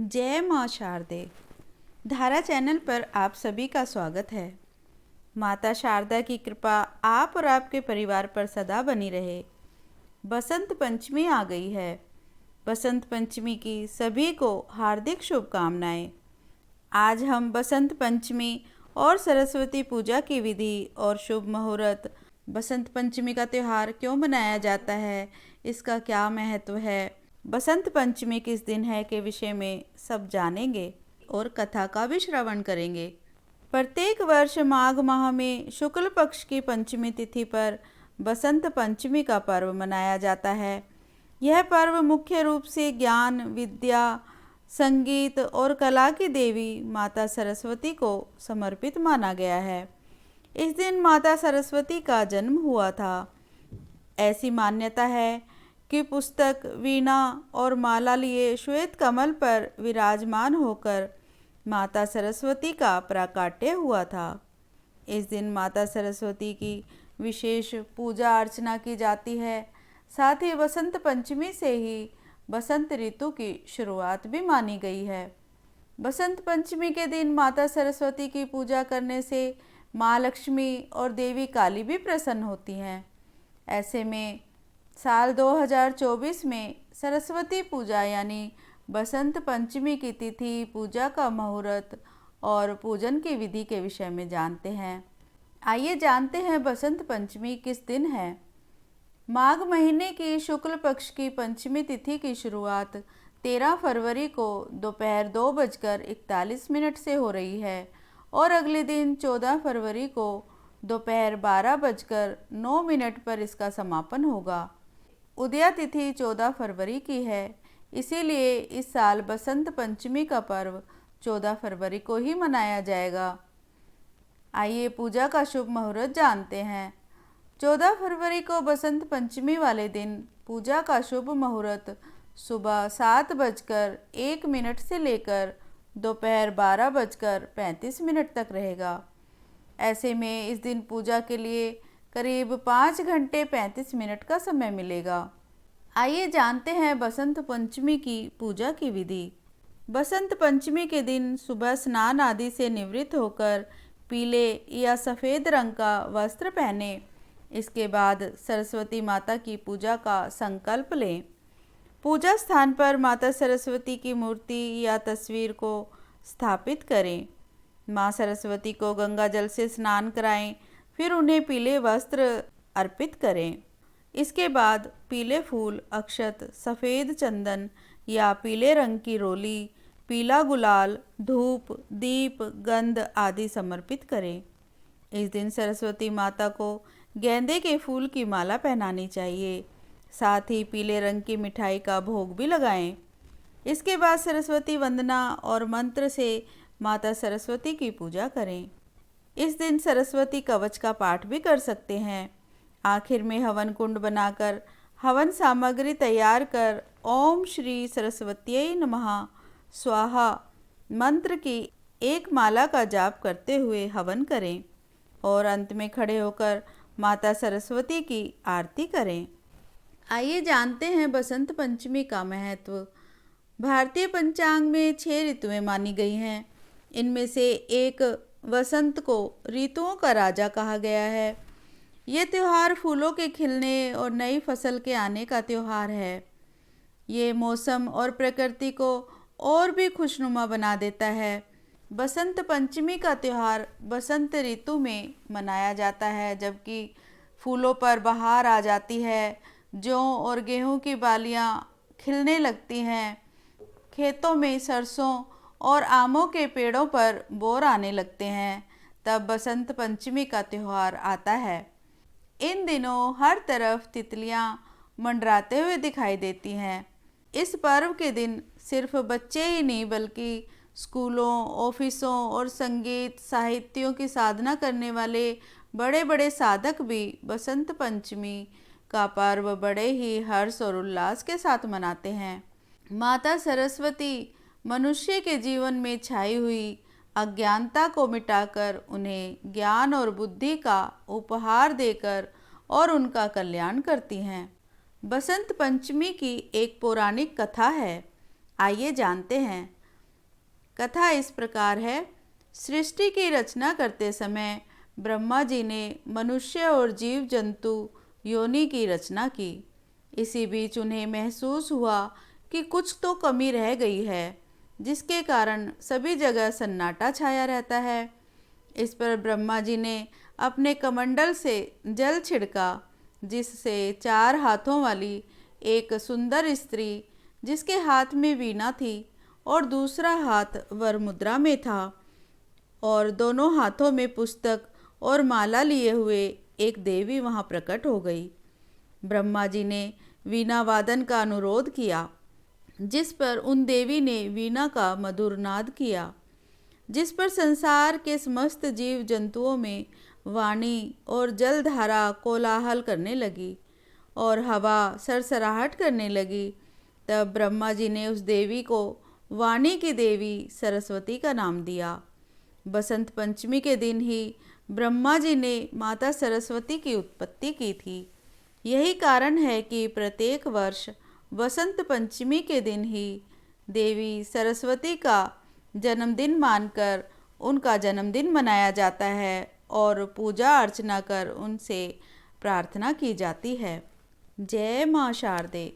जय माँ शारदे। धारा चैनल पर आप सभी का स्वागत है। माता शारदा की कृपा आप और आपके परिवार पर सदा बनी रहे। बसंत पंचमी आ गई है। बसंत पंचमी की सभी को हार्दिक शुभकामनाएं। आज हम बसंत पंचमी और सरस्वती पूजा की विधि और शुभ मुहूर्त, बसंत पंचमी का त्यौहार क्यों मनाया जाता है, इसका क्या महत्व है, बसंत पंचमी किस दिन है के विषय में सब जानेंगे और कथा का भी श्रवण करेंगे। प्रत्येक वर्ष माघ माह में शुक्ल पक्ष की पंचमी तिथि पर बसंत पंचमी का पर्व मनाया जाता है। यह पर्व मुख्य रूप से ज्ञान, विद्या, संगीत और कला की देवी माता सरस्वती को समर्पित माना गया है। इस दिन माता सरस्वती का जन्म हुआ था। ऐसी मान्यता है कि पुस्तक, वीणा और माला लिए श्वेत कमल पर विराजमान होकर माता सरस्वती का प्राकट्य हुआ था। इस दिन माता सरस्वती की विशेष पूजा अर्चना की जाती है। साथ ही बसंत पंचमी से ही बसंत ऋतु की शुरुआत भी मानी गई है। बसंत पंचमी के दिन माता सरस्वती की पूजा करने से माँ लक्ष्मी और देवी काली भी प्रसन्न होती हैं। ऐसे में साल 2024 में सरस्वती पूजा यानी बसंत पंचमी की तिथि, पूजा का मुहूर्त और पूजन की विधि के विषय में जानते हैं। आइए जानते हैं बसंत पंचमी किस दिन है। माघ महीने की शुक्ल पक्ष की पंचमी तिथि की शुरुआत 13 फरवरी को दोपहर 2:41 से हो रही है और अगले दिन 14 फरवरी को दोपहर 12:09 पर इसका समापन होगा। उदया तिथि 14 फरवरी की है, इसीलिए इस साल बसंत पंचमी का पर्व 14 फरवरी को ही मनाया जाएगा। आइए पूजा का शुभ मुहूर्त जानते हैं। 14 फरवरी को बसंत पंचमी वाले दिन पूजा का शुभ मुहूर्त सुबह 7:01 से लेकर दोपहर 12:35 तक रहेगा। ऐसे में इस दिन पूजा के लिए करीब 5 घंटे 35 मिनट का समय मिलेगा। आइए जानते हैं बसंत पंचमी की पूजा की विधि। बसंत पंचमी के दिन सुबह स्नान आदि से निवृत्त होकर पीले या सफ़ेद रंग का वस्त्र पहने। इसके बाद सरस्वती माता की पूजा का संकल्प लें। पूजा स्थान पर माता सरस्वती की मूर्ति या तस्वीर को स्थापित करें। माँ सरस्वती को गंगा जल से स्नान कराएं, फिर उन्हें पीले वस्त्र अर्पित करें। इसके बाद पीले फूल, अक्षत, सफ़ेद चंदन या पीले रंग की रोली, पीला गुलाल, धूप, दीप, गंध आदि समर्पित करें। इस दिन सरस्वती माता को गेंदे के फूल की माला पहनानी चाहिए। साथ ही पीले रंग की मिठाई का भोग भी लगाएं। इसके बाद सरस्वती वंदना और मंत्र से माता सरस्वती की पूजा करें। इस दिन सरस्वती कवच का पाठ भी कर सकते हैं। आखिर में हवन कुंड बनाकर हवन सामग्री तैयार कर ओम श्री सरस्वत्यै नमः स्वाहा मंत्र की एक माला का जाप करते हुए हवन करें और अंत में खड़े होकर माता सरस्वती की आरती करें। आइए जानते हैं बसंत पंचमी का महत्व। भारतीय पंचांग में 6 ऋतुएं मानी गई हैं। इनमें से एक वसंत को ऋतुओं का राजा कहा गया है। ये त्यौहार फूलों के खिलने और नई फसल के आने का त्यौहार है। ये मौसम और प्रकृति को और भी खुशनुमा बना देता है। बसंत पंचमी का त्यौहार बसंत ऋतु में मनाया जाता है, जबकि फूलों पर बहार आ जाती है। जौ और गेहूं की बालियां खिलने लगती हैं। खेतों में सरसों और आमों के पेड़ों पर बोर आने लगते हैं। तब बसंत पंचमी का त्यौहार आता है। इन दिनों हर तरफ तितलियां मंडराते हुए दिखाई देती हैं। इस पर्व के दिन सिर्फ बच्चे ही नहीं बल्कि स्कूलों, ऑफिसों और संगीत साहित्यों की साधना करने वाले बड़े बड़े साधक भी बसंत पंचमी का पर्व बड़े ही हर्ष और उल्लास के साथ मनाते हैं। माता सरस्वती मनुष्य के जीवन में छाई हुई अज्ञानता को मिटाकर उन्हें ज्ञान और बुद्धि का उपहार देकर और उनका कल्याण करती हैं। बसंत पंचमी की एक पौराणिक कथा है। आइए जानते हैं। कथा इस प्रकार है। सृष्टि की रचना करते समय ब्रह्मा जी ने मनुष्य और जीव जंतु योनि की रचना की। इसी बीच उन्हें महसूस हुआ कि कुछ तो कमी रह गई है, जिसके कारण सभी जगह सन्नाटा छाया रहता है। इस पर ब्रह्मा जी ने अपने कमंडल से जल छिड़का, जिससे 4 हाथों वाली एक सुंदर स्त्री, जिसके हाथ में वीणा थी और दूसरा हाथ वर मुद्रा में था और दोनों हाथों में पुस्तक और माला लिए हुए एक देवी वहां प्रकट हो गई। ब्रह्मा जी ने वीणा वादन का अनुरोध किया, जिस पर उन देवी ने वीणा का मधुर नाद किया, जिस पर संसार के समस्त जीव जंतुओं में वाणी और जलधारा कोलाहल करने लगी और हवा सरसराहट करने लगी। तब ब्रह्मा जी ने उस देवी को वाणी की देवी सरस्वती का नाम दिया। बसंत पंचमी के दिन ही ब्रह्मा जी ने माता सरस्वती की उत्पत्ति की थी। यही कारण है कि प्रत्येक वर्ष बसंत पंचमी के दिन ही देवी सरस्वती का जन्मदिन मानकर उनका जन्मदिन मनाया जाता है और पूजा अर्चना कर उनसे प्रार्थना की जाती है। जय मां शारदे।